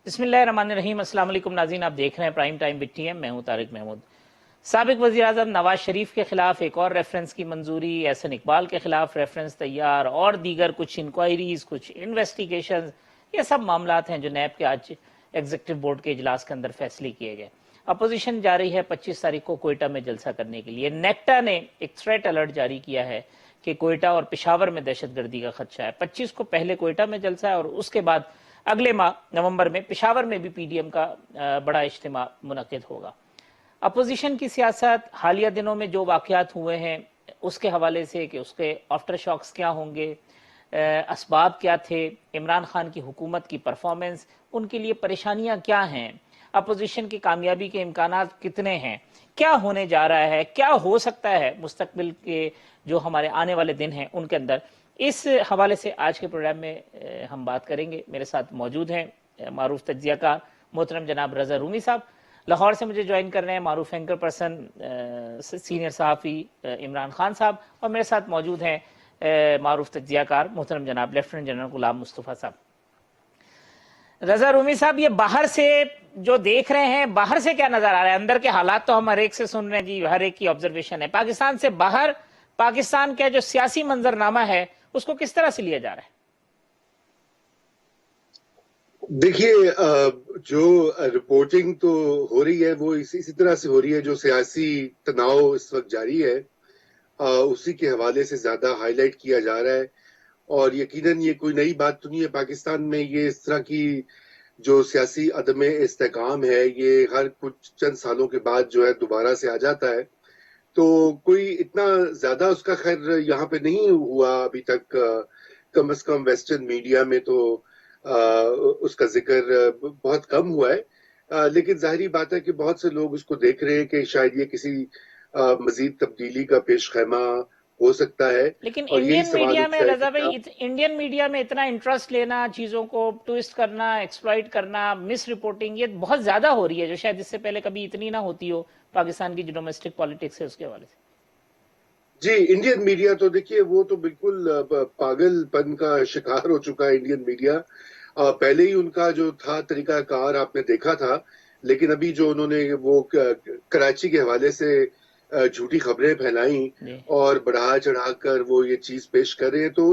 بسم اللہ الرحمن الرحیم۔ السلام علیکم ناظرین، آپ دیکھ رہے ہیں prime time with T M, میں ہوں طارق محمود۔ سابق وزیر اعظم نواز شریف کے خلاف ایک اور ریفرنس کی منظوری، احسن اقبال کے خلاف ریفرنس تیار، اور دیگر کچھ انکوائریز، کچھ انویسٹیگیشنز، یہ سب معاملات ہیں جو نیب کے آج ایگزیکٹو بورڈ کے اجلاس کے اندر فیصلے کیے گئے۔ اپوزیشن جا رہی ہے 25 تاریخ کو کوئٹہ میں جلسہ کرنے کے لیے۔ نیکٹا نے ایک تھریٹ الرٹ جاری کیا ہے کہ کوئٹہ اور پشاور میں دہشت گردی کا خدشہ ہے۔ 25 کو پہلے کوئٹہ میں جلسہ ہے اور اس کے بعد اگلے ماہ نومبر میں پشاور میں بھی پی ڈی ایم کا بڑا اجتماع منعقد ہوگا۔ اپوزیشن کی سیاست، حالیہ دنوں میں جو واقعات ہوئے ہیں اس کے حوالے سے کہ اس کے آفٹر شاکس کیا ہوں گے، اسباب کیا تھے، عمران خان کی حکومت کی پرفارمنس، ان کے لیے پریشانیاں کیا ہیں، اپوزیشن کی کامیابی کے امکانات کتنے ہیں، کیا ہونے جا رہا ہے، کیا ہو سکتا ہے مستقبل کے جو ہمارے آنے والے دن ہیں ان کے اندر، اس حوالے سے آج کے پروگرام میں ہم بات کریں گے۔ میرے ساتھ موجود ہیں معروف تجزیہ کار محترم جناب رضا رومی صاحب، لاہور سے مجھے جوائن کر رہے ہیں معروف اینکر پرسن سینئر صحافی عمران خان صاحب، اور میرے ساتھ موجود ہیں معروف تجزیہ کار محترم جناب لیفٹیننٹ جنرل غلام مصطفیٰ صاحب۔ رضا رومی صاحب، یہ باہر سے جو دیکھ رہے ہیں، باہر سے کیا نظر آ رہا ہے؟ اندر کے حالات تو ہم ہر ایک سے سن رہے ہیں جی، ہر ایک کی آبزرویشن ہے۔ پاکستان سے باہر پاکستان کا جو سیاسی منظرنامہ ہے اس کو کس طرح سے لیا جا رہا ہے؟ دیکھیے، جو رپورٹنگ تو ہو رہی ہے وہ اسی طرح سے ہو رہی ہے جو سیاسی تناؤ اس وقت جاری ہے، اسی کے حوالے سے زیادہ ہائی لائٹ کیا جا رہا ہے۔ اور یقیناً یہ کوئی نئی بات تو نہیں ہے پاکستان میں، یہ اس طرح کی جو سیاسی عدم استحکام ہے یہ ہر کچھ چند سالوں کے بعد جو ہے دوبارہ سے آ جاتا ہے۔ تو کوئی اتنا زیادہ اس کا خیر یہاں پہ نہیں ہوا ابھی تک، کم از کم ویسٹرن میڈیا میں تو اس کا ذکر بہت کم ہوا ہے، لیکن ظاہری بات ہے کہ بہت سے لوگ اس کو دیکھ رہے ہیں کہ شاید یہ کسی مزید تبدیلی کا پیش خیمہ ہو سکتا ہے۔ لیکن اور یہی انڈین سوال میڈیا میں اٹھتا ہے رضا کہ بھائی، انڈین میڈیا میں اتنا انٹرسٹ لینا، چیزوں کو ٹویسٹ کرنا، ایکسپلائٹ کرنا، مس رپورٹنگ، یہ بہت زیادہ ہو رہی ہے جو شاید اس سے پہلے کبھی اتنی نہ ہوتی ہو پاکستان کی جو ڈومیسٹک پالیٹکس ہے اس کے حوالے سے۔ جی، انڈین میڈیا تو دیکھیے وہ تو بالکل پاگل پن کا شکار ہو چکا ہے انڈین میڈیا۔ پہلے ہی ان کا جو تھا طریقہ کار آپ نے دیکھا تھا، لیکن ابھی جو انہوں نے وہ کراچی کے حوالے سے جھوٹی خبریں پھیلائیں جی اور بڑھا چڑھا کر وہ یہ چیز پیش کر رہے ہیں، تو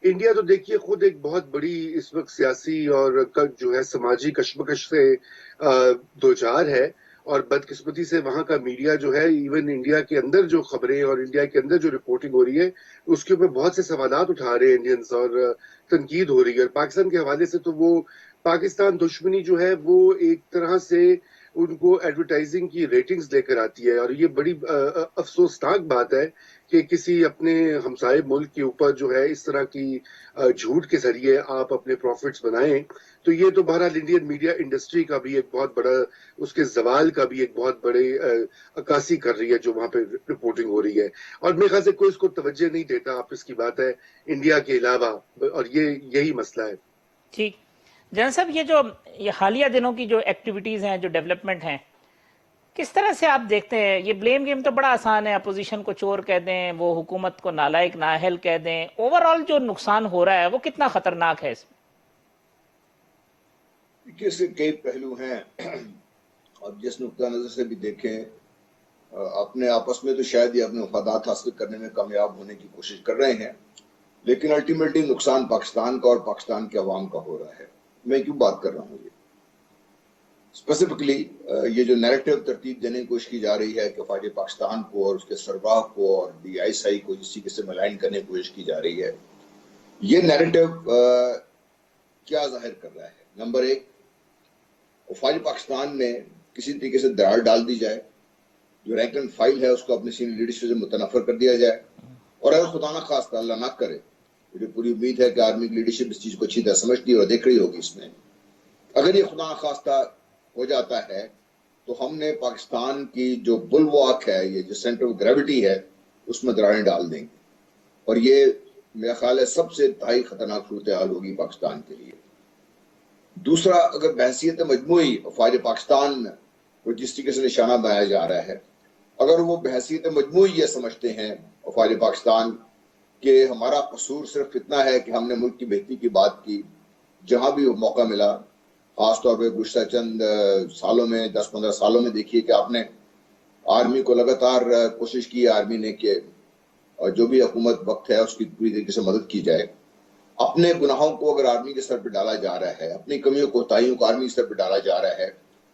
انڈیا تو دیکھیے خود ایک بہت بڑی اس وقت سیاسی اور جو ہے سماجی کشمکش سے دوچار ہے۔ اور بدقسمتی سے وہاں کا میڈیا جو ہے، ایون انڈیا کے اندر جو خبریں اور انڈیا کے اندر جو رپورٹنگ ہو رہی ہے اس کے اوپر بہت سے سوالات اٹھا رہے ہیں انڈینز، اور تنقید ہو رہی ہے۔ اور پاکستان کے حوالے سے تو وہ پاکستان دشمنی جو ہے وہ ایک طرح سے ان کو ایڈورٹائزنگ کی ریٹنگز لے کر آتی ہے، اور یہ بڑی افسوسناک بات ہے کہ کسی اپنے ہمسائے ملک کے اوپر جو ہے اس طرح کی جھوٹ کے ذریعے آپ اپنے پروفٹس بنائیں۔ تو یہ تو بہرحال انڈین میڈیا انڈسٹری کا بھی ایک بہت بڑا، اس کے زوال کا بھی ایک بہت بڑے عکاسی کر رہی ہے جو وہاں پہ رپورٹنگ ہو رہی ہے۔ اور میرے خیال سے کوئی اس کو توجہ نہیں دیتا، آپ اس کی بات ہے انڈیا کے علاوہ، اور یہی مسئلہ ہے۔ ٹھیک جنرل صاحب، یہ حالیہ دنوں کی جو ایکٹیویٹیز ہیں، جو ڈیولپمنٹ ہیں، کس طرح سے آپ دیکھتے ہیں؟ یہ بلیم گیم تو بڑا آسان ہے، اپوزیشن کو چور کہہ دیں، وہ حکومت کو نالائق نااہل کہہ دیں، اوورآل جو نقصان ہو رہا ہے وہ کتنا خطرناک ہے اس میں؟ دیکھیے، اس کے کئی پہلو ہیں، اور جس نقطہ نظر سے بھی دیکھیں، اپنے آپس میں تو شاید یہ اپنے مفادات حاصل کرنے میں کامیاب ہونے کی کوشش کر رہے ہیں، لیکن الٹیمیٹلی نقصان پاکستان کا اور پاکستان کے عوام کا ہو رہا ہے۔ میں کیوں بات کر رہا ہوں؟ یہ اسپیسیفکلی یہ جو نیریٹو ترتیب دینے کی کوشش کی جا رہی ہے کہ فوج پاکستان کو اور اس کے سربراہ کو اور DSI کو جس طریقے سے ملائن کرنے کی کوشش کی جا رہی ہے، یہ نیریٹو کیا ظاہر کر رہا ہے؟ نمبر ایک، فوج پاکستان میں کسی طریقے سے دراڑ ڈال دی جائے، جو رینک اینڈ فائل ہے اس کو اپنی سینئر لیڈرشپ سے متنفر کر دیا جائے، اور اگر خدا نہ خواستہ اللہ نہ کرے، مجھے پوری امید ہے کہ آرمی کی لیڈرشپ اس چیز کو اچھی طرح سمجھتی ہے اور دیکھ رہی ہوگی، اس میں اگر یہ خدا نہ خواستہ ہو جاتا ہے تو ہم نے پاکستان کی جو بل واک ہے، یہ جو سینٹر آف گریوٹی ہے، اس میں دراڑیں ڈال دیں گے، اور یہ میرا خیال ہے سب سے انتہائی خطرناک صورتحال ہوگی پاکستان کے لیے۔ دوسرا، اگر بحثیت مجموعی فوج پاکستان کو جس طریقے سے نشانہ بنایا جا رہا ہے، اگر وہ بحثیت مجموعی یہ سمجھتے ہیں فوج پاکستان کہ ہمارا قصور صرف اتنا ہے کہ ہم نے ملک کی بہتری کی بات کی، جہاں بھی موقع ملا خاص طور پہ گزشتہ چند سالوں میں 10-15 سالوں میں دیکھیے کہ آپ نے آرمی کو لگاتار کوشش کی آرمی نے کہ جو بھی حکومت وقت ہے اس کی پوری طریقے سے مدد کی جائے. اپنے گناہوں کو اگر آرمی کے سر پہ ڈالا جا رہا ہے، اپنی کمیوں کوتاہیوں کو آرمی کے سر پہ ڈالا جا رہا ہے،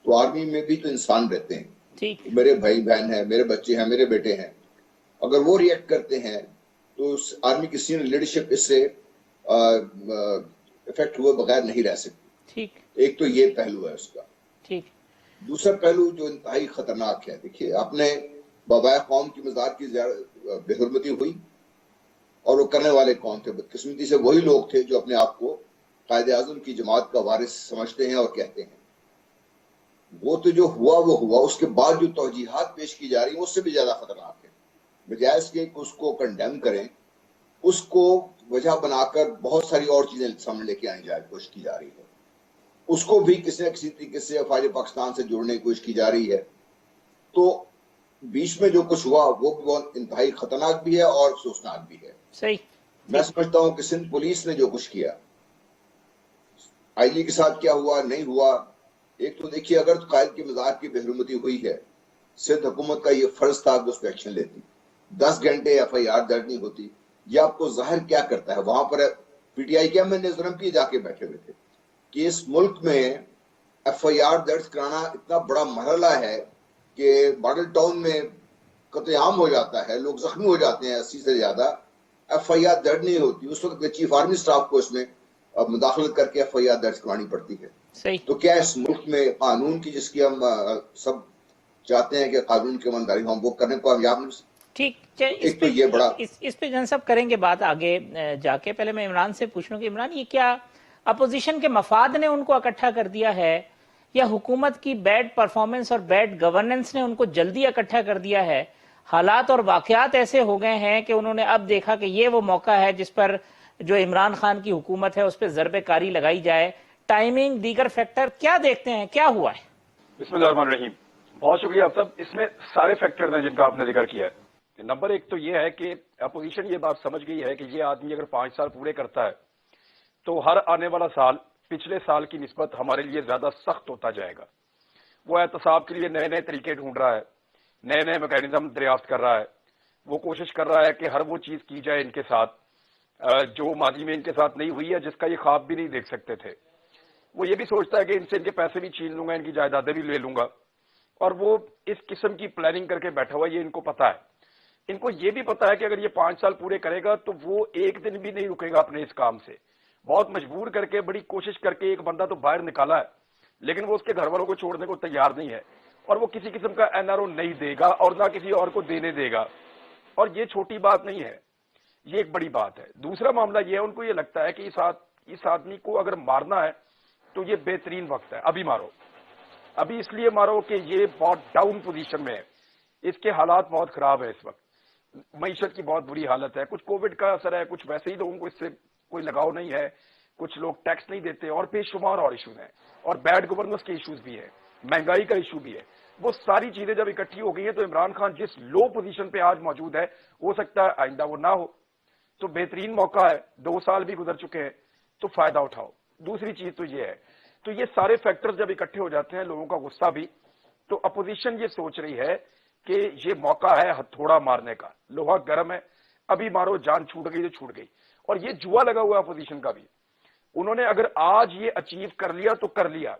تو آرمی میں بھی تو انسان رہتے ہیں. ٹھیک، میرے بھائی بہن ہیں، میرے بچے ہیں، میرے بیٹے ہیں. اگر وہ ریئیکٹ کرتے ہیں تو آرمی کی سینئر لیڈرشپ اس سے افیکٹ ہوئے بغیر نہیں رہ سکتی. ٹھیک، ایک تو یہ پہلو ہے اس کا. ٹھیک، دوسرا پہلو جو انتہائی خطرناک ہے، دیکھیے آپ نے بابائے قوم کی مزار کی بے حرمتی ہوئی، اور وہ کرنے والے کون تھے؟ بدقسمتی سے وہی لوگ تھے جو اپنے آپ کو قائد اعظم کی جماعت کا وارث سمجھتے ہیں اور کہتے ہیں. وہ تو جو ہوا وہ ہوا، اس کے بعد جو توجیحات پیش کی جا رہی ہیں اس سے بھی زیادہ خطرناک ہے. بجائے اس کے کہ اس کو کنڈیم کریں، اس کو وجہ بنا کر بہت ساری اور چیزیں سامنے لے کے آنے کی کوشش کی جا رہی ہے. اس کو بھی کسی نہ کسی طریقے سے افواج پاکستان سے جوڑنے کی کوشش کی جا رہی ہے. تو بیچ میں جو کچھ ہوا وہ بہت انتہائی خطرناک بھی ہے اور افسوسناک بھی ہے. صحیح. میں سمجھتا ہوں کہ سندھ پولیس نے جو کچھ کیا، آئی جی کے ساتھ کیا ہوا نہیں ہوا، ایک تو دیکھیے اگر قائد کی مزار کی بے حرمتی ہوئی ہے، سندھ حکومت کا یہ فرض تھا کہ اس پہ ایکشن لیتی. 10 گھنٹے ایف آئی آر درج نہیں ہوتی. یہ آپ کو ظاہر کیا کرتا ہے؟ وہاں پر پی ٹی آئی کے ایم این اے جا کے بیٹھے ہوئے تھے کہ اس ملک میں ایف آئی آر درج کرانا اتنا بڑا مرحلہ ہے کہ ماڈل ٹاؤن میں قتل عام ہو جاتا ہے، لوگ زخمی ہو جاتے ہیں 80 سے زیادہ. ایف آئی آر درج نہیں ہوتی. اس وقت چیف آرمی اسٹاف کو اس میں مداخلت کر کے ایف آئی آر درج کرانی پڑتی ہے. صحیح. تو کیا اس ملک میں قانون کی، جس کی ہم سب چاہتے ہیں کہ قانون کی ایمانداری ہم وہ کرنے کو کامیاب نہیں. ٹھیک، ایک تو یہ بڑا اس پہ جن سب کریں گے بات آگے جا کے. پہلے میں عمران سے پوچھ لوں کہ عمران، یہ کیا اپوزیشن کے مفاد نے ان کو اکٹھا کر دیا ہے، یا حکومت کی بیڈ پرفارمنس اور بیڈ گورننس نے ان کو جلدی اکٹھا کر دیا ہے؟ حالات اور واقعات ایسے ہو گئے ہیں کہ انہوں نے اب دیکھا کہ یہ وہ موقع ہے جس پر جو عمران خان کی حکومت ہے اس پہ ضرب کاری لگائی جائے. ٹائمنگ، دیگر فیکٹر کیا دیکھتے ہیں، کیا ہوا ہے؟ بسم اللہ الرحمن الرحیم. بہت شکریہ آپ سب. اس میں سارے فیکٹر ہیں جن کا آپ نے ذکر کیا ہے. نمبر ایک تو یہ ہے کہ اپوزیشن یہ بات سمجھ گئی ہے کہ یہ آدمی اگر 5 سال پورے کرتا ہے تو ہر آنے والا سال پچھلے سال کی نسبت ہمارے لیے زیادہ سخت ہوتا جائے گا. وہ احتساب کے لیے نئے نئے طریقے ڈھونڈ رہا ہے، نئے نئے میکینزم دریافت کر رہا ہے. وہ کوشش کر رہا ہے کہ ہر وہ چیز کی جائے ان کے ساتھ جو ماضی میں ان کے ساتھ نہیں ہوئی ہے، جس کا یہ خواب بھی نہیں دیکھ سکتے تھے. وہ یہ بھی سوچتا ہے کہ ان سے ان کے پیسے بھی چھین لوں گا، ان کی جائیدادیں بھی لے لوں گا. اور وہ اس قسم کی پلاننگ کر کے بیٹھا ہوا ہے. یہ ان کو پتا ہے. ان کو یہ بھی پتا ہے کہ اگر یہ 5 سال پورے کرے گا تو وہ ایک دن بھی نہیں رکے گا اپنے اس کام سے. بہت مجبور کر کے، بڑی کوشش کر کے ایک بندہ تو باہر نکالا ہے، لیکن وہ اس کے گھر والوں کو چھوڑنے کو تیار نہیں ہے. اور وہ کسی قسم کا این آر او نہیں دے گا اور نہ کسی اور کو دینے دے گا. اور یہ چھوٹی بات نہیں ہے، یہ ایک بڑی بات ہے. دوسرا معاملہ یہ ہے، ان کو یہ لگتا ہے کہ اس آدمی کو اگر مارنا ہے تو یہ بہترین وقت ہے، ابھی مارو. ابھی اس لیے مارو کہ یہ بہت ڈاؤن پوزیشن میں ہے، اس کے حالات بہت خراب ہے. اس وقت معیشت کی بہت بری حالت ہے. کچھ کووڈ کا اثر ہے، کچھ ویسے ہی لوگوں کو اس سے کوئی لگاؤ نہیں ہے، کچھ لوگ ٹیکس نہیں دیتے، اور بے شمار اور ایشوز ہیں. اور بیڈ گورننس کے ایشوز بھی ہیں، مہنگائی کا ایشو بھی ہے. وہ ساری چیزیں جب اکٹھی ہو گئی ہیں تو عمران خان جس لو پوزیشن پہ آج موجود ہے، ہو سکتا ہے آئندہ وہ نہ ہو. تو بہترین موقع ہے. 2 سال بھی گزر چکے ہیں تو فائدہ اٹھاؤ. دوسری چیز تو یہ ہے، تو یہ سارے فیکٹرز جب اکٹھے ہو جاتے ہیں، لوگوں کا غصہ بھی، تو اپوزیشن یہ سوچ رہی ہے کہ یہ موقع ہے ہتھوڑا مارنے کا. لوہا گرم ہے، ابھی مارو، جان چھوٹ گئی تو چھوٹ گئی. اور یہ جوا لگا ہوا ہے اپوزیشن کا بھی. انہوں نے اگر آج یہ اچیو کر لیا تو کر لیا.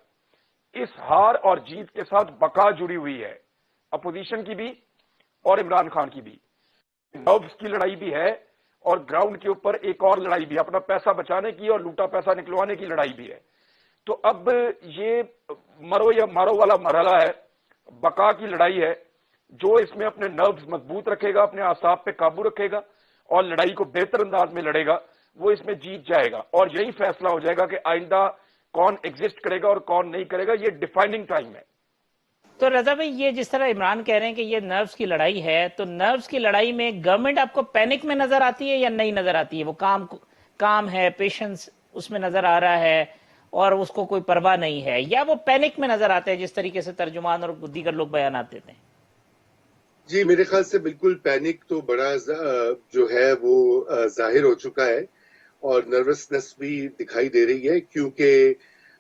اس ہار اور جیت کے ساتھ بقا جڑی ہوئی ہے اپوزیشن کی بھی اور عمران خان کی بھی. نروز کی لڑائی بھی ہے اور گراؤنڈ کے اوپر ایک اور لڑائی بھی ہے، اپنا پیسہ بچانے کی اور لوٹا پیسہ نکلوانے کی لڑائی بھی ہے. تو اب یہ مرو یا مارو والا مرحلہ ہے، بقا کی لڑائی ہے. جو اس میں اپنے نروز مضبوط رکھے گا، اپنے اعصاب پہ قابو رکھے گا اور لڑائی کو بہتر انداز میں لڑے گا، وہ اس میں جیت جائے گا. اور یہی فیصلہ ہو جائے گا کہ آئندہ کون ایگزسٹ کرے گا اور کون نہیں کرے گا. یہ ڈیفائننگ ٹائم ہے. تو رضا بھائی، یہ جس طرح عمران کہہ رہے ہیں کہ یہ نروز کی لڑائی ہے، تو نروز کی لڑائی میں گورنمنٹ آپ کو پینک میں نظر آتی ہے یا نہیں نظر آتی ہے؟ وہ کام ہے، پیشنس اس میں نظر آ رہا ہے اور اس کو کوئی پرواہ نہیں ہے، یا وہ پینک میں نظر آتے ہیں جس طریقے سے ترجمان اور دیگر لوگ بیانات دیتے ہیں؟ جی میرے خیال سے بالکل پینک تو بڑا جو ہے وہ ظاہر ہو چکا ہے، اور نروسنس بھی دکھائی دے رہی ہے، کیونکہ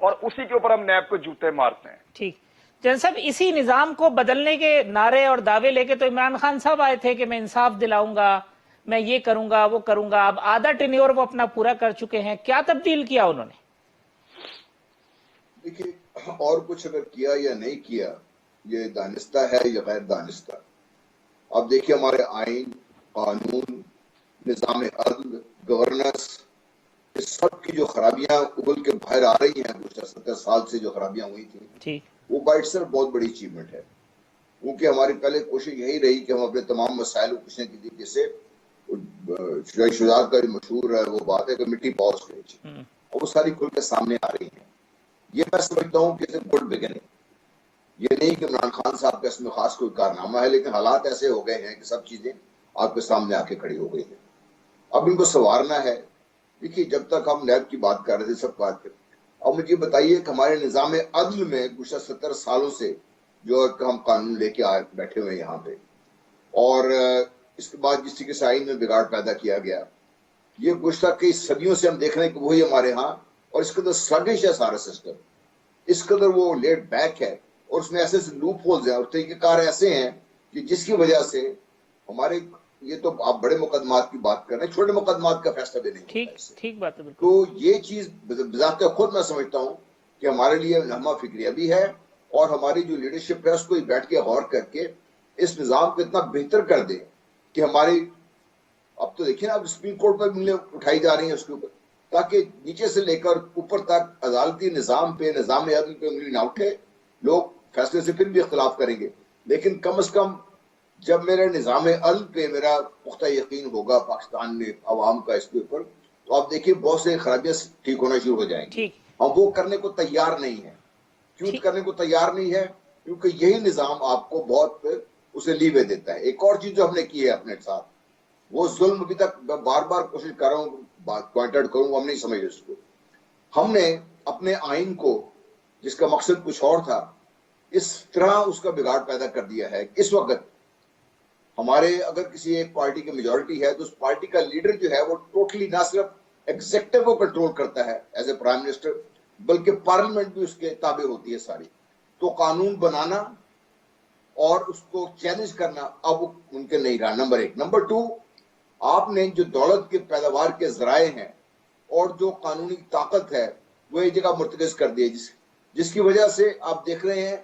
اور اسی کے اوپر ہم نیب کو جوتے مارتے ہیں. ٹھیک جن صاحب، اسی نظام کو بدلنے کے نعرے اور دعوے لے کے تو عمران خان صاحب آئے تھے کہ میں انصاف دلاؤں گا، میں یہ کروں گا وہ کروں گا. اب آدھا ٹینیور وہ اپنا پورا کر چکے ہیں، کیا تبدیل کیا انہوں نے؟ دیکھیے، اور کچھ اگر کیا یا نہیں کیا، یہ دانستہ ہے یا غیر دانستہ. اب دیکھیے ہمارے آئین، قانون، نظام عدل، گورننس، اس سب کی جو خرابیاں ابل کے باہر آ رہی ہیں گزشتہ 70 سال سے جو خرابیاں ہوئی تھیں، ٹھیک، وہ بائی اٹسیلف بہت بڑی اچیومنٹ ہے. کیونکہ ہماری پہلے کوشش یہی رہی کہ ہم اپنے تمام مسائل کو کسی نہ کسی جیسے شجاعت کا جو مشہور ہے وہ بات ہے کہ مٹی پاؤ اسٹیج، اور وہ ساری کھل کے سامنے آ رہی ہیں. یہ میں سمجھتا ہوں کہ گڈ بگننگ. یہ نہیں کہ عمران خان صاحب کا اس میں خاص کوئی کارنامہ ہے، لیکن حالات ایسے ہو گئے ہیں کہ سب چیزیں آپ کے سامنے آ کے کھڑی ہو گئی ہیں. اب ان کو سنوارنا ہے. دیکھیے، جب تک ہم نیب کی بات کر رہے تھے، سب بات کریں، اب مجھے بتائیے کہ ہمارے نظام عدل میں گزشتہ 70 سالوں سے جو ہم قانون لے کے آئے بیٹھے ہوئے یہاں پہ، اور اس کے بعد جس طریقے سے آئین میں بگاڑ پیدا کیا گیا، یہ گزشتہ کئی صدیوں سے ہم دیکھ رہے ہیں کہ وہی ہمارے ہاں، اور اس قدر سلگش ہے سارا سسٹم، اس قدر وہ لیٹ بیک ہے، اور اس میں ایسے لوپ ہولز ہیں اور طریقہ کار ایسے ہیں کہ جس کی وجہ سے ہمارے، یہ تو آپ بڑے مقدمات کی بات کر رہے ہیں، چھوٹے مقدمات کا فیصلہ بھی نہیں ہوتا ٹھیک اس سے. ٹھیک بات ہے بالکل. تو یہ چیز بذات خود میں سمجھتا ہوں کہ ہمارے لیے لمحہ فکریہ بھی ہے، اور ہماری جو لیڈرشپ ہے اس کو بیٹھ کے غور کر کے اس نظام کو اتنا بہتر کر دے کہ ہماری، اب تو دیکھیں نا، اب سپریم کورٹ پر انگلیاں اٹھائی جا رہی ہیں اس کے اوپر، تاکہ نیچے سے لے کر اوپر تک عدالتی نظام پہ، نظام عدل پہ انگلی نہ اٹھے. لوگ فیصلے سے پھر بھی اختلاف کریں گے، لیکن کم از کم جب میرے نظام عدل پہ میرا پختہ یقین ہوگا پاکستان میں عوام کا اس کے اوپر، تو آپ دیکھیے بہت سے خرابیاں ٹھیک ہونا شروع ہو جائیں گی. ٹھیک ہم وہ کرنے کو تیار نہیں ہیں. کیوں ٹھیک کرنے کو تیار نہیں ہے؟ کیونکہ یہی نظام آپ کو بہت اسے لیوے دیتا ہے. ایک اور چیز جو ہم نے کی ہے اپنے ساتھ، وہ ظلم ابھی تک میں بار بار کوشش کر رہا ہوں بات پوائنٹ آؤٹ کروں، ہم نہیں سمجھ اس کو. ہم نے اپنے آئین کو، جس کا مقصد کچھ اور تھا، اس طرح اس کا بگاڑ پیدا کر دیا ہے. اس وقت ہمارے اگر کسی ایک پارٹی کی میجورٹی ہے تو اس پارٹی کا لیڈر جو ہے وہ ٹوٹلی نہ صرف ایگزیکٹو کو کنٹرول کرتا ہے ایز اے پرائم منسٹر، بلکہ پارلیمنٹ بھی اس کے تابع ہوتی ہے ساری. تو قانون بنانا اور اس کو چیلنج کرنا اب ممکن نہیں رہا، نمبر ایک. نمبر ٹو، آپ نے جو دولت کے پیداوار کے ذرائع ہیں اور جو قانونی طاقت ہے وہ ایک جگہ مرتکز کر دی ہے، جس کی وجہ سے آپ دیکھ رہے ہیں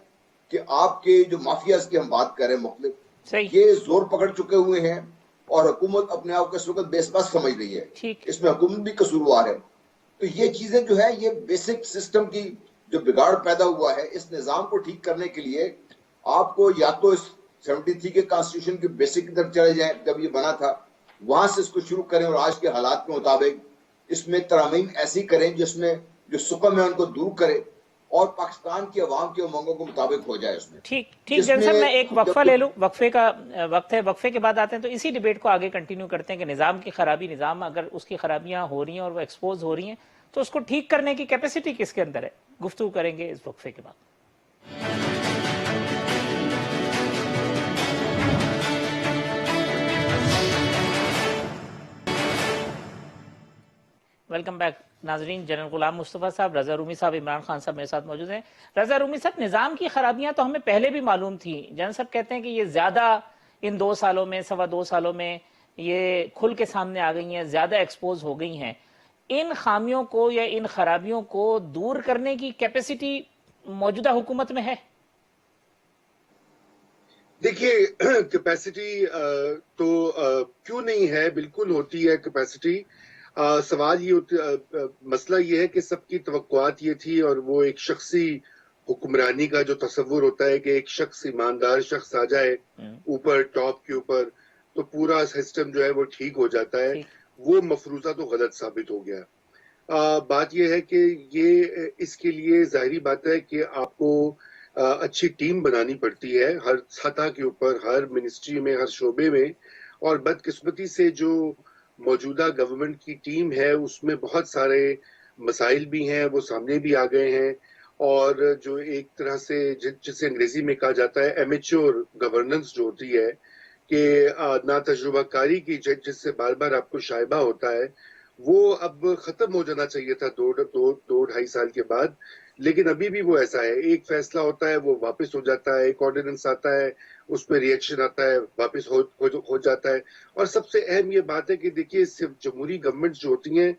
کہ آپ کے جو مافیاز کی ہم بات کر رہے ہیں مختلف، صحیح. یہ زور پکڑ چکے ہوئے ہیں، اور حکومت اپنے آپ کو اس وقت بے بس سمجھ رہی ہے. ٹھیک اس میں حکومت بھی قصوروار ہے. تو یہ چیزیں جو ہے، یہ بیسک سسٹم کی جو بگاڑ پیدا ہوا ہے، اس نظام کو ٹھیک کرنے کے لیے آپ کو یا تو اس 73 کے کانسٹیٹیوشن کے بیسک کی طرف چلے جائیں، جب یہ بنا تھا وہاں سے اس کو شروع کریں، اور آج کے حالات کے مطابق اس میں ترامیم ایسی کریں جس میں جو سکم ہے ان کو دور کرے اور پاکستان کی عوام کے امنگوں کے مطابق ہو جائے. اس میں ٹھیک جس جن صاحب، میں ایک وقفہ جب لے لوں، وقفے کا وقت ہے، وقفے کے بعد آتے ہیں تو اسی ڈیبیٹ کو آگے کنٹینیو کرتے ہیں کہ نظام کی خرابی، نظام اگر اس کی خرابیاں ہو رہی ہیں اور وہ ایکسپوز ہو رہی ہیں تو اس کو ٹھیک کرنے کی کیپیسٹی کس کے اندر ہے. گفتگو کریں گے اس وقفے کے بعد. ویلکم بیک ناظرین. جنرل غلام مصطفیٰ صاحب، رضا رومی صاحب، عمران خان صاحب میرے ساتھ موجود ہیں. رضا رومی صاحب، نظام کی خرابیاں تو ہمیں پہلے بھی معلوم تھیں. جنرل صاحب کہتے ہیں کہ یہ زیادہ ان 2 سالوں میں، 2.25 سالوں میں یہ کھل کے سامنے آ گئی ہیں، زیادہ ایکسپوز ہو گئی ہیں. ان خامیوں کو یا ان خرابیوں کو دور کرنے کی کیپیسٹی موجودہ حکومت میں ہے؟ دیکھیے، کیپیسٹی تو کیوں نہیں ہے، بالکل ہوتی ہے کیپیسٹی. سوال یہ مسئلہ یہ ہے کہ سب کی توقعات یہ تھی، اور وہ ایک شخصی حکمرانی کا جو تصور ہوتا ہے کہ ایک شخص، ایماندار شخص آ جائے اوپر، ٹاپ کے اوپر، تو پورا سسٹم جو ہے وہ ٹھیک ہو جاتا ہے. ٹھیک. وہ مفروضہ تو غلط ثابت ہو گیا. بات یہ ہے کہ یہ اس کے لیے ظاہری بات ہے کہ آپ کو اچھی ٹیم بنانی پڑتی ہے ہر سطح کے اوپر، ہر منسٹری میں، ہر شعبے میں. اور بدقسمتی سے جو موجودہ گورنمنٹ کی ٹیم ہے اس میں بہت سارے مسائل بھی ہیں، وہ سامنے بھی آ گئے ہیں. اور جو ایک طرح سے جسے انگریزی میں کہا جاتا ہے ایمیچور گورننس جو ہوتی ہے، کہ نا تجربہ کاری کی جس سے بار بار آپ کو شائبہ ہوتا ہے، وہ اب ختم ہو جانا چاہیے تھا 2-2.5 سال کے بعد. لیکن ابھی بھی وہ ایسا ہے، ایک فیصلہ ہوتا ہے وہ واپس ہو جاتا ہے، ایک آرڈیننس آتا ہے اس پہ ریئیکشن آتا ہے واپس ہو جاتا ہے۔ اور سب سے اہم یہ بات ہے کہ دیکھیے صرف جمہوری گورنمنٹ جو ہوتی ہیں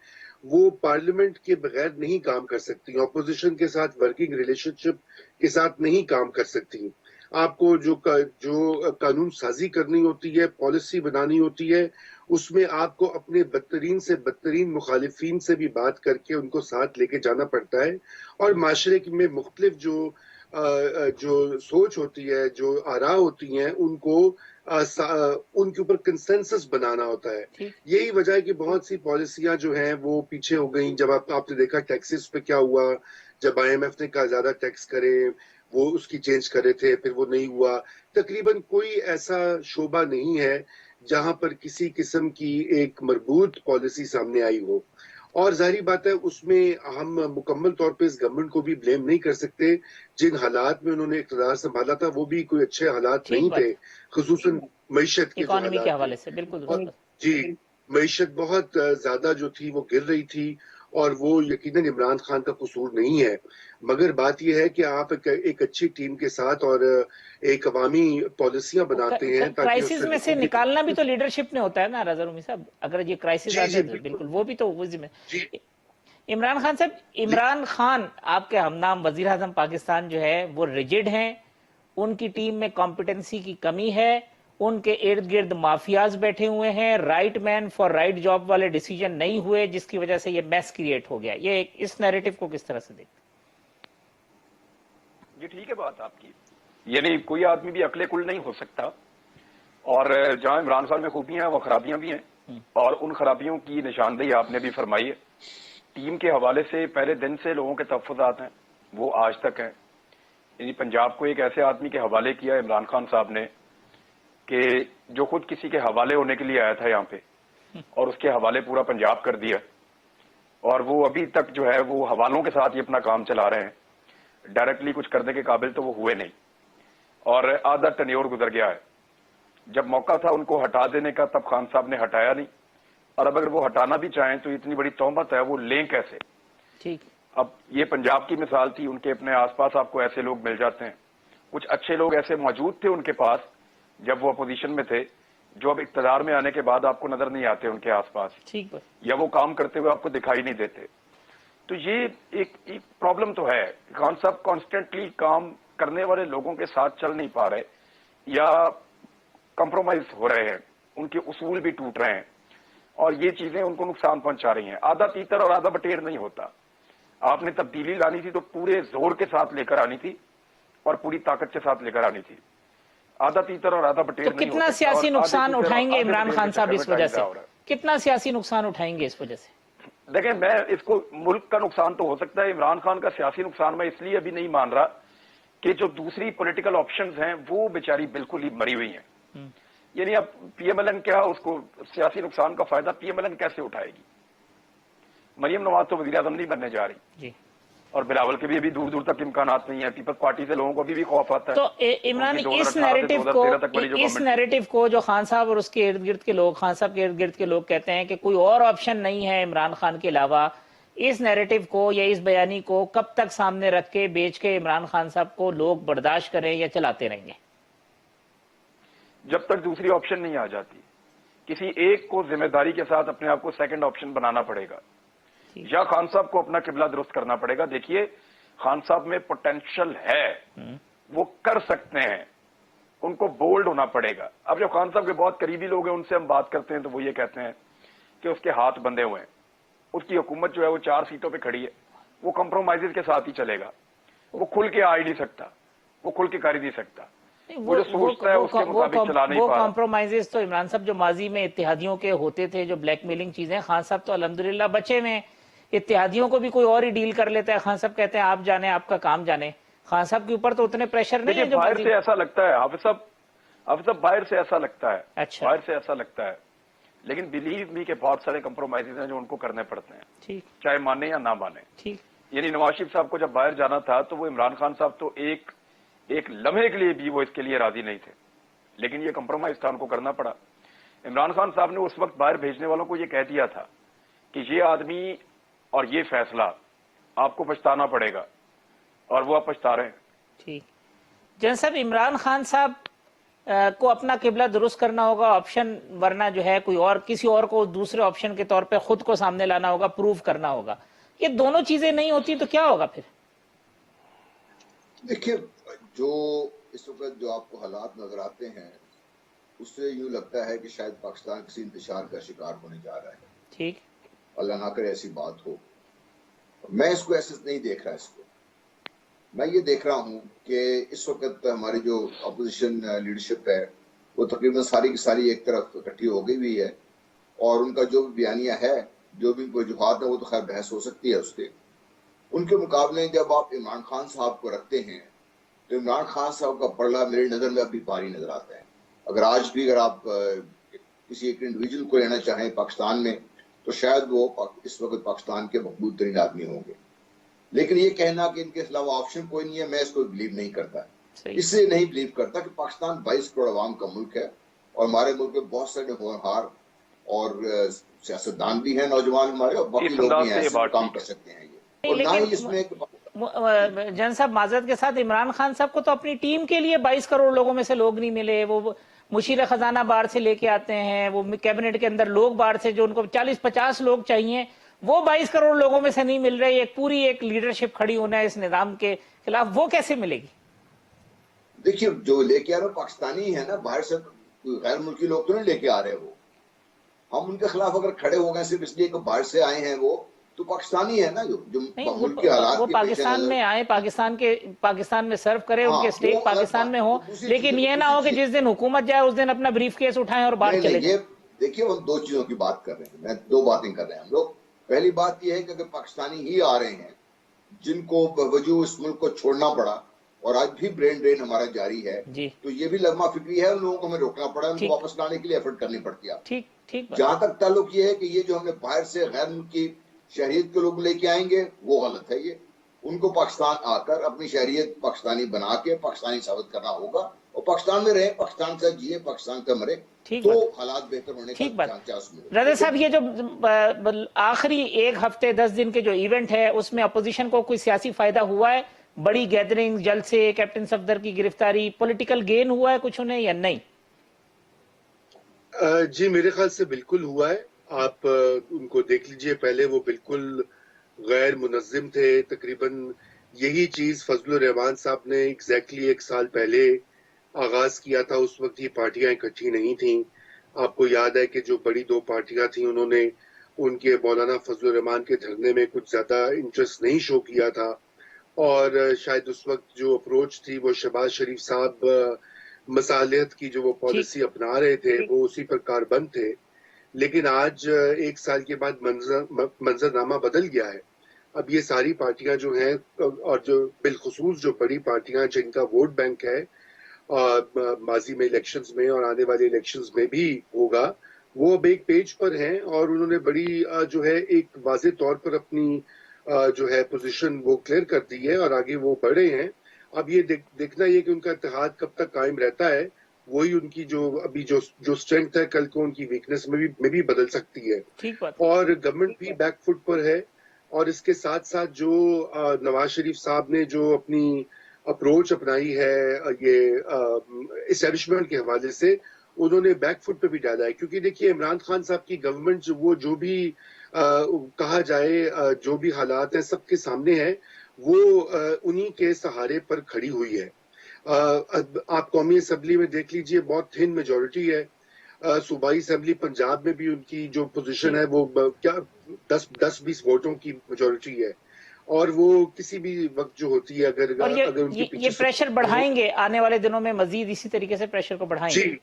وہ پارلیمنٹ کے بغیر نہیں کام کر سکتی، اپوزیشن کے ساتھ ورکنگ ریلیشن شپ کے ساتھ نہیں کام کر سکتی۔ آپ کو جو قانون سازی کرنی ہوتی ہے، پالیسی بنانی ہوتی ہے، اس میں آپ کو اپنے بدترین سے بدترین مخالفین سے بھی بات کر کے ان کو ساتھ لے کے جانا پڑتا ہے، اور معاشرے میں مختلف جو سوچ ہوتی ہے، جو آراء ہوتی ہیں، ان کو ان کے اوپر کنسنسس بنانا ہوتا ہے۔ ٹھیک، یہی وجہ ہے کہ بہت سی پالیسیاں جو ہیں وہ پیچھے ہو گئیں۔ جب آپ نے دیکھا ٹیکسز پہ کیا ہوا، جب IMF نے کہا زیادہ ٹیکس کریں، وہ اس کی چینج کر رہے تھے، پھر وہ نہیں ہوا۔ تقریباً کوئی ایسا شعبہ نہیں ہے جہاں پر کسی قسم کی ایک مربوط پالیسی سامنے آئی ہو، اور ظاہری بات ہے اس میں ہم مکمل طور پہ اس گورنمنٹ کو بھی بلیم نہیں کر سکتے۔ جن حالات میں انہوں نے اقتدار سنبھالا تھا وہ بھی کوئی اچھے حالات ٹھیک نہیں بات تھے، خصوصاً معیشت کے جو اکانومی کے حالات تھے۔ حوالے سے بالکل اور درست۔ جی، معیشت بہت زیادہ جو تھی وہ گر رہی تھی، اور وہ یقیناً عمران خان کا قصور نہیں ہے، مگر بات یہ ہے کہ آپ ایک اچھی ٹیم کے ساتھ اور ایک عوامی پالیسیاں بناتے ہیں تاکہ اس کرائسس سے میں سے لوگوں کی نکالنا بھی تو لیڈرشپ نے ہوتا ہے نا رضا رومی صاحب، اگر یہ کرائسس جی آتا جی ہے تو بالکل بالکل وہ بھی تو وہ ذمہ۔ جی عمران خان صاحب، عمران خان آپ کے ہم نام وزیر اعظم پاکستان جو ہے وہ ریجڈ ہیں، ان کی ٹیم میں کمپیٹنسی کی کمی ہے، ان کے ارد گرد مافیاز بیٹھے ہوئے ہیں، right man for right job والے ڈیسیجن نہیں ہوئے، جس کی وجہ سے یہ میس کریٹ ہو گیا۔ یہ اس نیریٹو کو کس طرح سے دیکھتے؟ جی ٹھیک ہے بات آپ کی، یعنی کوئی آدمی بھی عقل کل نہیں ہو سکتا، اور جہاں عمران خان میں خوبیاں ہیں وہ خرابیاں بھی ہیں، اور ان خرابیوں کی نشاندہی آپ نے بھی فرمائی ہے۔ ٹیم کے حوالے سے پہلے دن سے لوگوں کے تحفظات ہیں، وہ آج تک ہیں۔ یعنی پنجاب کو ایک ایسے آدمی کے حوالے کیا عمران خان صاحب نے کہ جو خود کسی کے حوالے ہونے کے لیے آیا تھا یہاں پہ، اور اس کے حوالے پورا پنجاب کر دیا، اور وہ ابھی تک جو ہے وہ حوالوں کے ساتھ ہی اپنا کام چلا رہے ہیں، ڈائریکٹلی کچھ کرنے کے قابل تو وہ ہوئے نہیں، اور آدھا ٹینیور گزر گیا ہے۔ جب موقع تھا ان کو ہٹا دینے کا تب خان صاحب نے ہٹایا نہیں، اور اب اگر وہ ہٹانا بھی چاہیں تو اتنی بڑی تہمت ہے، وہ لیں کیسے؟ ٹھیک، اب یہ پنجاب کی مثال تھی، ان کے اپنے آس پاس آپ کو ایسے لوگ مل جاتے ہیں، کچھ اچھے لوگ ایسے موجود تھے ان کے پاس جب وہ اپوزیشن میں تھے، جو اب اقتدار میں آنے کے بعد آپ کو نظر نہیں آتے ان کے آس پاس، ٹھیک بات۔ یا وہ کام کرتے ہوئے آپ کو دکھائی نہیں دیتے۔ تو یہ ایک پرابلم تو ہے، خان صاحب کانسٹنٹلی کام کرنے والے لوگوں کے ساتھ چل نہیں پا رہے، یا کمپرومائز ہو رہے ہیں، ان کے اصول بھی ٹوٹ رہے ہیں، اور یہ چیزیں ان کو نقصان پہنچا رہی ہیں۔ آدھا تیتر اور آدھا بٹیر نہیں ہوتا، آپ نے تبدیلی لانی تھی تو پورے زور کے ساتھ لے کر آنی تھی، اور پوری طاقت کے ساتھ لے کر آنی تھی۔ آدھا تیتر اور آدھا تو بٹیر نہیں ہو کتنا سکتا، سیاسی اور آدھے نقصان تیتر اور اٹھائیں گے آدھے عمران بٹیر خان کے صاحب چکر اس میں وجہ ٹائم سے؟ ضائع ہو رہا ہے۔ کتنا سیاسی نقصان اٹھائیں گے اس وجہ سے؟ دیکھیں، میں اس کو ملک کا نقصان تو ہو سکتا ہے، عمران خان کا سیاسی نقصان میں اس لیے ابھی نہیں مان رہا کہ جو دوسری پولیٹیکل آپشنز ہیں وہ بیچاری بالکل ہی مری ہوئی ہیں۔ یعنی اب PMLN کیا، اس کو سیاسی نقصان کا فائدہ PMLN کیسے اٹھائے گی؟ مریم نواز تو وزیر اعظم نہیں بننے جا رہی، جی، اور بلاول کے بھی ابھی دور دور تک امکانات نہیں ہیں۔ پیپلز پارٹی سے لوگوں کو ابھی بھی خوف آتا ہے، تو ان عمران کی اس 2018 سے نیریٹو 2013 تک والی جو اس گورنمنٹ تھی۔ نیریٹو کو جو خان صاحب اور اس کے ارد گرد کے لوگ، خان صاحب کے ارد گرد کے لوگ کہتے ہیں کہ کوئی اور آپشن نہیں ہے عمران خان کے علاوہ، اس نیریٹو کو یا اس بیانی کو کب تک سامنے رکھ کے بیچ کے عمران خان صاحب کو لوگ برداشت کریں یا چلاتے رہیں گے؟ جب تک دوسری آپشن نہیں آ جاتی، کسی ایک کو ذمہ داری کے ساتھ اپنے آپ کو سیکنڈ آپشن بنانا پڑے گا، یا خان صاحب کو اپنا قبلہ درست کرنا پڑے گا۔ دیکھیے، خان صاحب میں پوٹینشل ہے، وہ کر سکتے ہیں، ان کو بولڈ ہونا پڑے گا۔ اب جو خان صاحب کے بہت قریبی لوگ ہیں ان سے ہم بات کرتے ہیں تو وہ یہ کہتے ہیں کہ اس کے ہاتھ بندھے ہوئے ہیں، اس کی حکومت جو ہے وہ 4 سیٹوں پہ کھڑی ہے، وہ کمپرومائزز کے ساتھ ہی چلے گا، وہ کھل کے آ ہی نہیں سکتا، وہ کھل کے کر ہی نہیں سکتا، وہ جو سوچتا ہے اس کے مطابق چلا نہیں وہ پا رہا۔ کمپرومائزز تو عمران صاحب جو ماضی میں اتحادیوں کے ہوتے تھے، جو بلیک میلنگ چیزیں، خان صاحب تو الحمدللہ بچے میں، اتحادیوں کو بھی کوئی اور ہی ڈیل کر لیتا ہے، خان صاحب کہتے ہیں آپ جانے، آپ کا کام جانے۔ خان صاحب کے اوپر تو اتنے پریشر نہیں دیکھیے، ہے جو باہر ماضی سے ایسا لگتا ہے، حافظ صاحب باہر سے ایسا لگتا ہے، اچھا، باہر سے ایسا لگتا ہے، لیکن بلیو می کہ بہت سارے کمپرومائزز ہیں جو ان کو کرنے پڑتے ہیں، ٹھیک چاہے مانے یا نہ مانے۔ ٹھیک، یعنی نواز شریف صاحب کو جب باہر جانا تھا تو وہ عمران خان صاحب تو ایک لمحے کے لیے بھی وہ اس کے لیے راضی نہیں تھے، لیکن یہ کمپرومائز تھا، ان کو کرنا پڑا۔ عمران خان صاحب نے اس وقت باہر بھیجنے والوں کو یہ کہہ دیا تھا کہ یہ آدمی اور یہ فیصلہ آپ کو پچھتانا پڑے گا، اور وہ اب پچھتا رہے ہیں. ٹھیک. جن صاحب عمران خان صاحب کو اپنا قبلہ درست کرنا ہوگا آپشن، ورنہ جو ہے کوئی اور کسی اور کو دوسرے آپشن کے طور پہ خود کو سامنے لانا ہوگا، پروف کرنا ہوگا. یہ دونوں چیزیں نہیں ہوتی تو کیا ہوگا پھر؟ دیکھیے، جو اس وقت جو آپ کو حالات نظر آتے ہیں اس سے یوں لگتا ہے کہ شاید پاکستان کسی انتشار کا شکار ہونے جا رہا ہے. ٹھیک. اللہ نہ کرے ایسی بات ہو. میں اس کو ایسے نہیں دیکھ رہا. اس کو میں یہ دیکھ رہا ہوں کہ اس وقت ہماری جو اپوزیشن لیڈرشپ ہے وہ تقریباً ساری کی ساری ایک طرف اکٹھی ہو گئی ہوئی ہے، اور ان کا جو بھی بیانیہ ہے، جو بھی وجوہات ہے، وہ تو خیر بحث ہو سکتی ہے اس پہ. ان کے مقابلے جب آپ عمران خان صاحب کو رکھتے ہیں تو عمران خان صاحب کا پلڑا میری نظر میں ابھی بھاری نظر آتا ہے. اگر آپ کسی ایک انڈیویجول کو لینا چاہیں پاکستان میں تو شاید وہ اس وقت پاکستان کے مقبول ترین آدمی ہوں گے. لیکن یہ کہنا کہ ان کے علاوہ آپشن کوئی نہیں ہے، میں اس کو بلیو نہیں کرتا. اس سے نہیں بلیو کرتا کہ پاکستان 22 کروڑ عوام کا ملک ہے، اور ہمارے ملک میں بہت سارے ہونہار اور سیاستدان بھی ہیں نوجوان ہمارے، اور باقی لوگ بھی ہیں ایسے کام کر سکتے ہیں. یہ اور نہ ہی اس میں جن صاحب معذرت کے ساتھ عمران خان صاحب کو تو اپنی ٹیم کے لیے 22 کروڑ لوگوں میں سے لوگ نہیں ملے. وہ مشیر خزانہ باہر سے لے کے آتے ہیں، وہ کیبنٹ کے اندر لوگ باہر سے جو ان کو 40-50 لوگ چاہیے، وہ 22 کروڑ لوگوں میں سے نہیں مل رہے. ایک پوری ایک لیڈرشپ کھڑی ہونا ہے اس نظام کے خلاف، وہ کیسے ملے گی؟ دیکھیے، جو لے کے آ رہے پاکستانی ہے نا، باہر سے غیر ملکی لوگ تو نہیں لے کے آ رہے. ہم ان کے خلاف اگر کھڑے ہو گئے صرف اس لیے کہ باہر سے آئے ہیں، وہ تو پاکستانی ہے نا، جو ملک کے حالات وہ کے پیش پاکستان نظر میں آئے، پاکستان میں سرو کرے، ان کے اسٹیٹ پاکستان میں ہو، لیکن یہ نہ ہو کہ جس دن حکومت جائے اس دن اپنا بریف کیس اٹھائیں اور باہر چلے جائیں. دیکھیے، ہم دو چیزوں کی بات کر رہے ہیں، میں دو باتیں کر رہے ہیں ہم لوگ. پہلی بات یہ ہے کہ اگر پاکستانی ہی آ رہے ہیں جن کو بوجہ اس ملک کو چھوڑنا پڑا، اور آج بھی برین ڈرین ہمارا جاری ہے، تو یہ بھی لغمہ فکری ہے. ان لوگوں کو ہمیں روکنا پڑا، ان کو واپس لانے کے لیے ایفرٹ کرنی پڑتی ہے. جہاں تک تعلق یہ ہے کہ یہ جو ہم نے باہر سے غیر ملکی شہریت کے لوگ لے کے آئیں گے، وہ غلط ہے. یہ ان کو پاکستان آ کر اپنی شہریت پاکستانی بنا کے پاکستانی ثابت کرنا ہوگا، اور پاکستان میں رہیں، پاکستان سے جیے، پاکستان کا مرے، تو حالات بہتر ہونے کا چانس ملے. رضا صاحب، یہ جو آخری 1 ہفتے 10 دن کے جو ایونٹ ہے اس میں اپوزیشن کو کوئی سیاسی فائدہ ہوا ہے؟ بڑی گیدرنگ، جلسے، کیپٹن صفدر کی گرفتاری، پولیٹیکل گین ہوا ہے کچھ انہیں یا نہیں؟ جی، میرے خیال سے بالکل ہوا ہے. آپ ان کو دیکھ لیجئے، پہلے وہ بالکل غیر منظم تھے. تقریباً یہی چیز فضل الرحمان صاحب نے ایگزیکٹلی 1 سال پہلے آغاز کیا تھا. اس وقت یہ پارٹیاں اکٹھی نہیں تھیں. آپ کو یاد ہے کہ جو بڑی 2 پارٹیاں تھیں، انہوں نے ان کے مولانا فضل الرحمان کے دھرنے میں کچھ زیادہ انٹرسٹ نہیں شو کیا تھا، اور شاید اس وقت جو اپروچ تھی وہ شہباز شریف صاحب مصالحت کی جو وہ پالیسی اپنا رہے تھے وہ اسی پر کاربند تھے. لیکن آج 1 سال کے بعد منظرنامہ بدل گیا ہے. اب یہ ساری پارٹیاں جو ہیں، اور جو بالخصوص جو بڑی پارٹیاں جن کا ووٹ بینک ہے ماضی میں الیکشنز میں اور آنے والے الیکشنز میں بھی ہوگا، وہ اب ایک پیج پر ہیں، اور انہوں نے بڑی جو ہے ایک واضح طور پر اپنی جو ہے پوزیشن وہ کلیئر کر دی ہے، اور آگے وہ بڑھے ہیں. اب یہ دیکھنا یہ کہ ان کا اتحاد کب تک قائم رہتا ہے، وہی ان کی جو ابھی جو اسٹرینتھ ہے کل کو ان کی ویکنس میں بھی بدل سکتی ہے. اور گورنمنٹ بھی بیک فٹ پر ہے، اور اس کے ساتھ ساتھ جو نواز شریف صاحب نے جو اپنی اپروچ اپنائی ہے یہ اسٹیبلشمنٹ کے حوالے سے، انہوں نے بیک فٹ پہ بھی ڈالا ہے. کیونکہ دیکھیے، عمران خان صاحب کی گورنمنٹ جو بھی کہا جائے جو بھی حالات ہیں سب کے سامنے ہیں، وہ انہی کے سہارے پر کھڑی ہوئی ہے. آپ قومی اسمبلی میں دیکھ لیجئے، بہت تھن میجورٹی ہے. صوبائی اسمبلی پنجاب میں بھی ان کی جو پوزیشن ہے وہ کیا 10-20 ووٹوں کی میجورٹی ہے، اور وہ کسی بھی وقت جو ہوتی ہے اگر ان کے پیچھے یہ پریشر بڑھائیں گے آنے والے دنوں میں، مزید اسی طریقے سے پریشر کو بڑھائیں گے.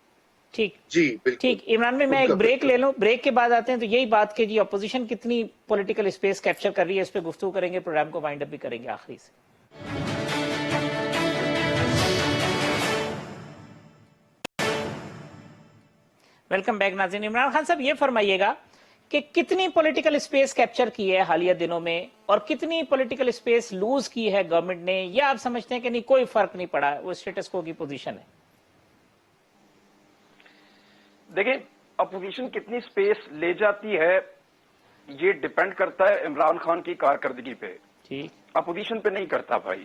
ٹھیک جی بالکل. ٹھیک عمران میں ایک بریک لے لوں، بریک کے بعد آتے ہیں تو یہی بات کہ جی اپوزیشن کتنی پولیٹیکل اسپیس کیپچر کر رہی ہے، اس پہ گفتگو کریں گے، پروگرام کو وائنڈ اپ بھی کریں گے آخری سے. ویلکم بیک ناظرین. عمران خان صاحب، یہ فرمائیے گا کہ کتنی پولیٹیکل اسپیس کیپچر کی ہے حالیہ دنوں میں، اور کتنی پولیٹیکل اسپیس لوز کی ہے گورنمنٹ نے، یا آپ سمجھتے ہیں کہ نہیں کوئی فرق نہیں پڑا، وہ اسٹیٹس کو کی پوزیشن ہے؟ دیکھیں، اپوزیشن کتنی سپیس لے جاتی ہے یہ ڈیپینڈ کرتا ہے عمران خان کی کارکردگی پہ، اپوزیشن پہ نہیں کرتا بھائی.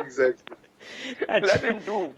Exactly. Let him do,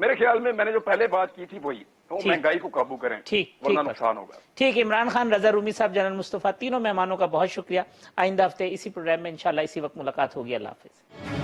میرے خیال میں میں نے جو پہلے بات کی تھی وہی وہ ٹھیک۔ مہنگائی کو قابو کریں ٹھیک ورنہ ٹھیک نقصان ہوگا. ٹھیک، عمران خان، رضا رومی صاحب، جنرل مصطفیٰ، تینوں مہمانوں کا بہت شکریہ. آئندہ ہفتے اسی پروگرام میں انشاءاللہ اسی وقت ملاقات ہوگی. اللہ حافظ.